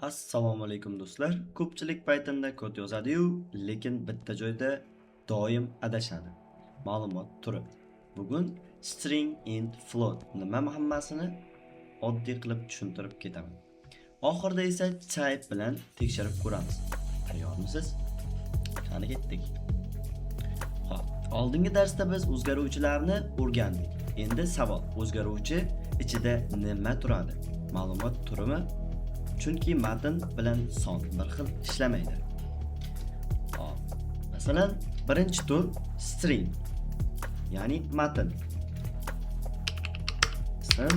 Assalomu alaykum do'stlar. Ko'pchilik Pythonda kod yozadi-yu, lekin bitta joyda doim adashadi. Ma'lumot turi. Bugun string, int, float nima hammasini oddiy qilib tushuntirib ketaman. Oxirida esa type bilan tekshirib ko'ramiz. Tayyormisiz? Qani ketdik. Xo'p, oldingi darsda biz o'zgaruvchilarni o'rgandik. Endi savol: o'zgaruvchi ichida nima turadi? Ma'lumot turimi? Chunki matn bilan son bir xil ishlamaydi. Hop. Masalan, birinchi tur string, ya'ni matn. Ism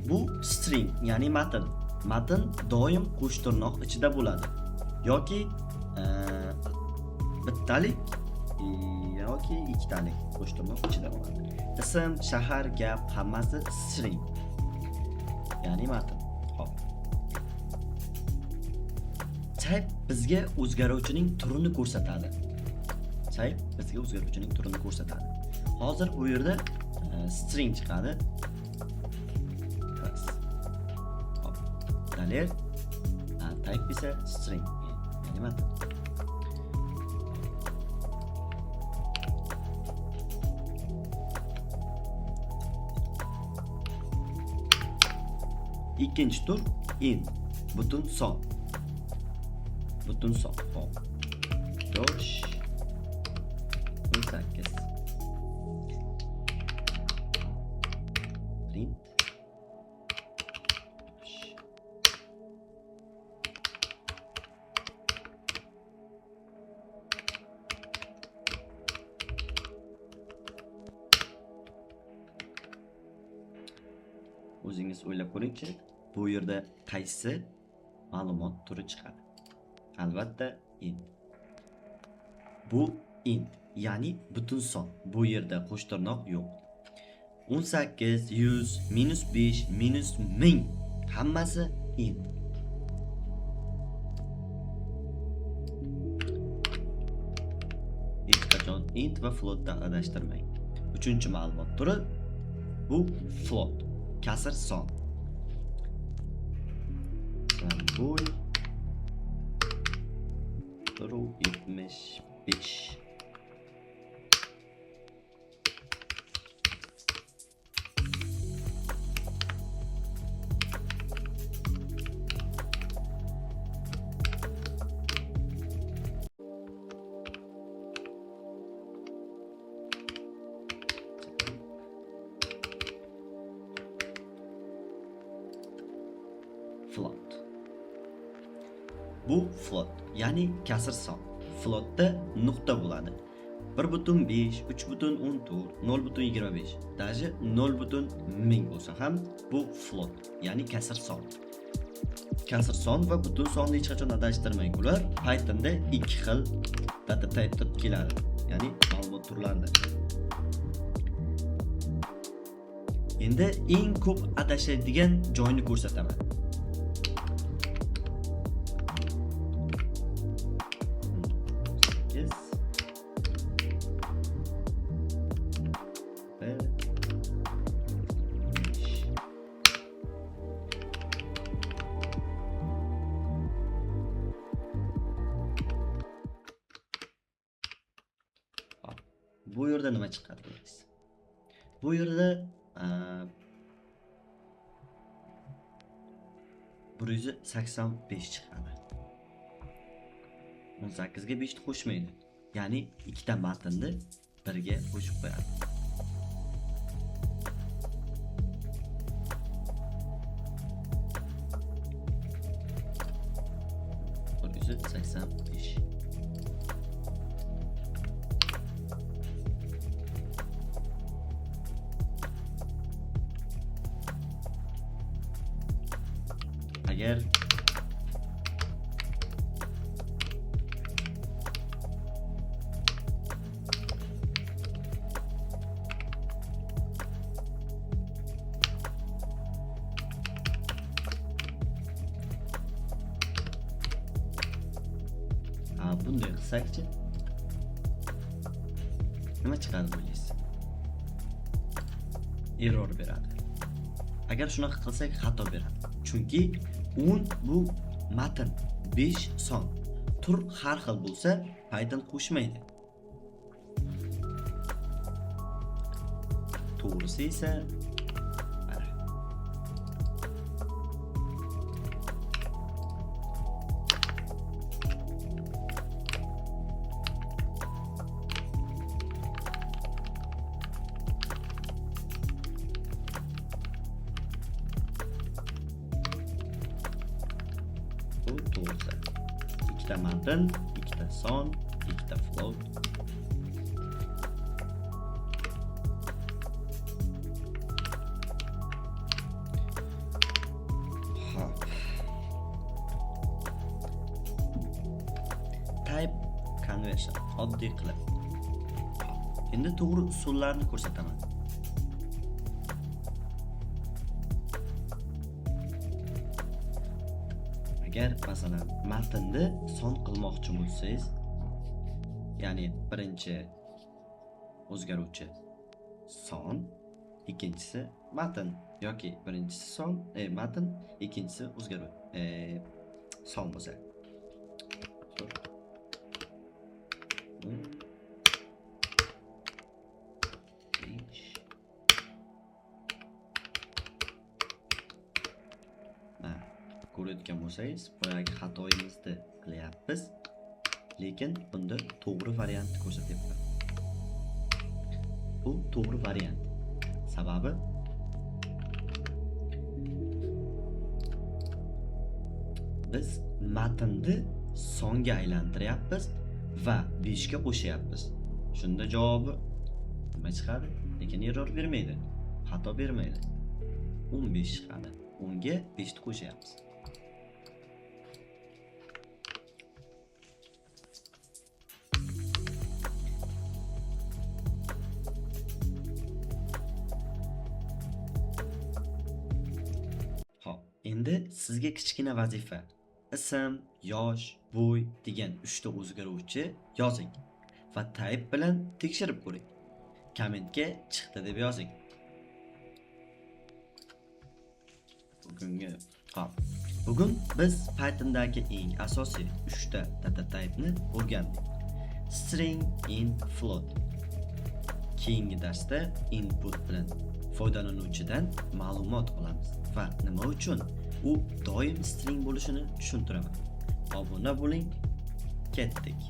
bu string, ya'ni matn. Matn doim qo'sh tirnoq ichida bo'ladi. Yoki bittalik yoki ikkitalik qo'sh tirnoq ichida bo'ladi. Ism, shahar, gap hammasi string, ya'ni matn. Hop. Type bizga o'zgaruvchining turini ko'rsatadi. Type bizga o'zgaruvchining turini ko'rsatadi. Hozir bu yerda string chiqadi. Dalil, type esa string, ya'ni matn. Ikkinchi tur int, butun son. Butun son. Hop. 4 18. Print. O'zingiz o'ylab ko'ringchi, bu yerda qaysi ma'lumot turi chiqadi? Albatta int. Bu int, ya'ni butun son. Bu yerda qo'sh tirnoq yo'q. 18, 100, -5, -1000 hammasi int. Hech qachon int va floatdan adashtirmang. Uchinchi ma'lumot turi bu float. Kasr son. Bu 75. Float. Bu float, ya'ni kasr son. Floatda nuqta bo'ladi. 1.5, 3.14, 0.25, даже 0.1000 bo'lsa ham bu float, ya'ni kasr son. Kasr son va butun sonni hech qachon adashtirmang. Ular Pythonda ikki xil data type'da keladi, ya'ni ma'lumot turlarida. Endi eng ko'p adashadigan joyni ko'rsataman. Bu yerda nima chiqadi deysiz? Bu yerda 185 chiqadi. 18 ga 5 ni qo'shmaydi. Ya'ni ikkita matnni birga qo'shib qo'yadi. agar bunday qilsakchi nima chiqadi bo'laysiz? Error beradi. Agar shunaqa qilsak xato beradi. Chunki 10 bu matn, 5 son. Tur har xil bo'lsa, Python qo'shmaydi. To'g'risi esa mana. Bu to'g'risi. Ikkita matn, ikkita son, ikkita float. Type conversion oddiy qilib. Endi to'g'ri usullarni ko'rsataman. Agar masalan matnni son qilmoqchi bo'lsangiz, ya'ni birinchi o'zgaruvchi son, ikkinchisi matn yoki birinchisi son, matn, ikkinchisi o'zgaruvchi son bo'lsa. Ko'rayotgan bo'lsangiz, boyagi xatoyimizni qilyapmiz, lekin bunda to'g'ri variantni ko'rsatyapman. Bu to'g'ri variant. Sababi biz matnni songa aylantiryapmiz va 5 ga qo'shyapmiz. Shunda javobi nima chiqadi? Lekin error bermaydi, xato bermaydi. 15 chiqadi. 10 ga 5 ni qo'shyapmiz. Endi sizga kichkina vazifa. Ism, yosh, bo'y degan 3 ta o'zgaruvchi yozing va type bilan tekshirib ko'ring. Kommentga chiqdi deb yozing. Bugun biz Pythondagi eng asosiy 3 ta data type'ni o'rgandik. String, int, float. Keyingi darsda input bilan foydalanuvchidan ma'lumot olamiz va nima uchun u doim string bo'lishini tushuntiraman. Obuna bo'ling, ketdik.